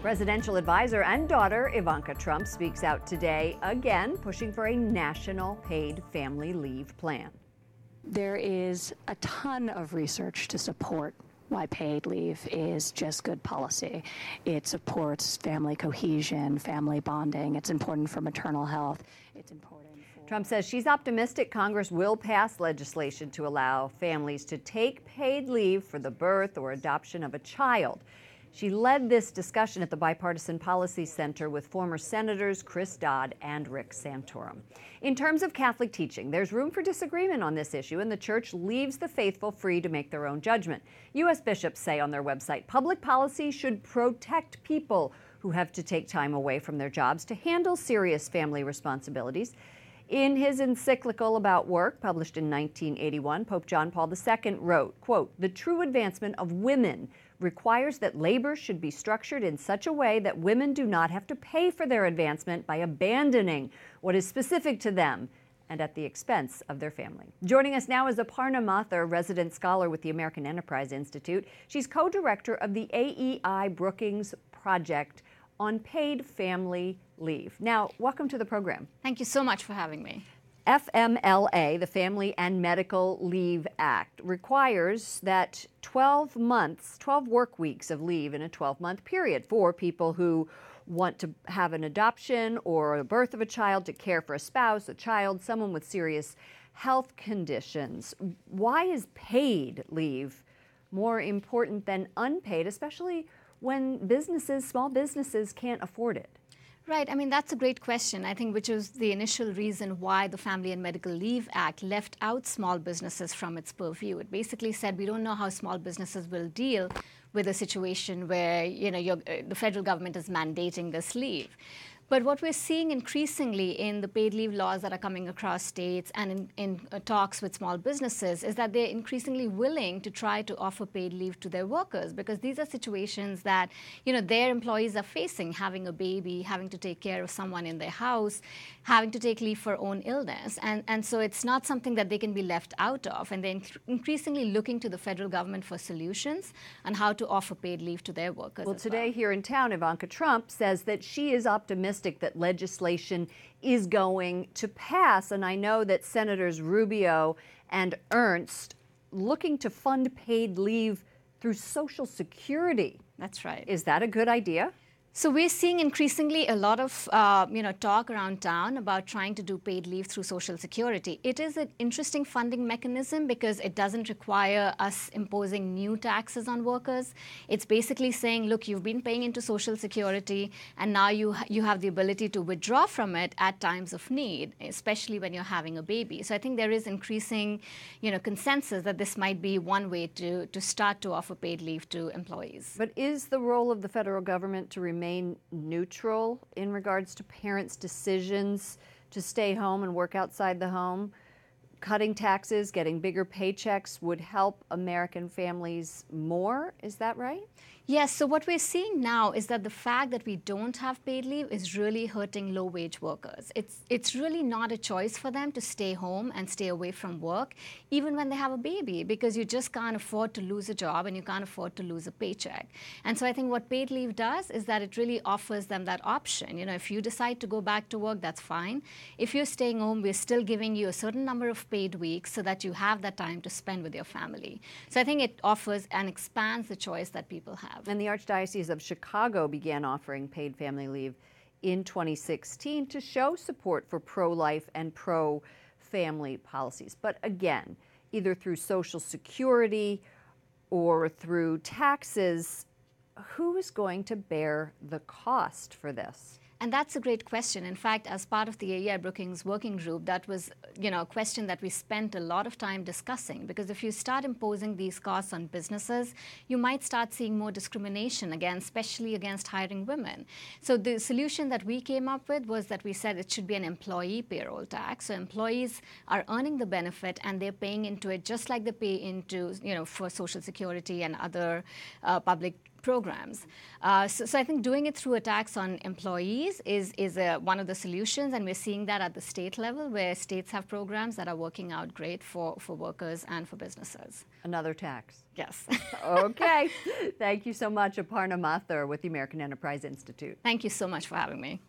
Presidential advisor and daughter Ivanka Trump speaks out today, again pushing for a national paid family leave plan. There is a ton of research to support why paid leave is just good policy. It supports family cohesion, family bonding. It's important for maternal health. It's important for... Trump says she's optimistic Congress will pass legislation to allow families to take paid leave for the birth or adoption of a child. She led this discussion at the Bipartisan Policy Center with former Senators Chris Dodd and Rick Santorum. In terms of Catholic teaching, there's room for disagreement on this issue, and the church leaves the faithful free to make their own judgment. U.S. bishops say on their website, public policy should protect people who have to take time away from their jobs to handle serious family responsibilities. In his encyclical about work, published in 1981, Pope John Paul II wrote, quote, "The true advancement of women requires that labor should be structured in such a way that women do not have to pay for their advancement by abandoning what is specific to them and at the expense of their family." Joining us now is Aparna Mathur, resident scholar with the American Enterprise Institute. She's co-director of the AEI Brookings Project on paid family leave. Now, welcome to the program. Thank you so much for having me. Fmla, the Family and Medical Leave Act, requires that 12 work weeks of leave in a 12-month period for people who want to have an adoption or a birth of a child, to care for a spouse, a child, someone with serious health conditions. Why is paid leave more important than unpaid, especially when small businesses can't afford it? Right. I mean, that's a great question, I think, which was the initial reason why the Family and Medical Leave Act left out small businesses from its purview. It basically said we don't know how small businesses will deal with a situation where, the federal government is mandating this leave. But what we're seeing increasingly in the paid leave laws that are coming across states and in talks with small businesses is that they're increasingly willing to try to offer paid leave to their workers, because these are situations that, their employees are facing, having a baby, having to take care of someone in their house, having to take leave for own illness. And so it's not something that they can be left out of. And they're increasingly looking to the federal government for solutions on how to offer paid leave to their workers. Well, today here in town, Ivanka Trump says that she is optimistic that legislation is going to pass. And I know that Senators Rubio and Ernst looking to fund paid leave through Social Security. That's right. Is that a good idea? So we're seeing increasingly a lot of talk around town about trying to do paid leave through Social Security. It is an interesting funding mechanism because it doesn't require us imposing new taxes on workers. It's basically saying, look, you've been paying into Social Security, and now you have the ability to withdraw from it at times of need, especially when you're having a baby. So I think there is increasing consensus that this might be one way to start to offer paid leave to employees. But is the role of the federal government to remain neutral in regards to parents' decisions to stay home and work outside the home? Cutting taxes, getting bigger paychecks would help American families more. Is that right? Yes, so what we're seeing now is that the fact that we don't have paid leave is really hurting low-wage workers. It's really not a choice for them to stay home and stay away from work, even when they have a baby, because you just can't afford to lose a job and you can't afford to lose a paycheck. And so I think what paid leave does is that it really offers them that option. If you decide to go back to work, that's fine. If you're staying home, we're still giving you a certain number of paid weeks so that you have that time to spend with your family. So I think it offers and expands the choice that people have. And the Archdiocese of Chicago began offering paid family leave in 2016 to show support for pro-life and pro-family policies. But again, either through Social Security or through taxes, who is going to bear the cost for this? And that's a great question. In fact, as part of the AEI Brookings working group, that was a question that we spent a lot of time discussing. Because if you start imposing these costs on businesses, you might start seeing more discrimination, again, especially against hiring women. So the solution that we came up with was that we said it should be an employee payroll tax. So employees are earning the benefit and they're paying into it just like they pay into, for Social Security and other public programs. So I think doing it through a tax on employees is one of the solutions, and we're seeing that at the state level, where states have programs that are working out great for workers and for businesses. Another tax. Yes. Okay. Thank you so much, Aparna Mathur with the American Enterprise Institute. Thank you so much for having me.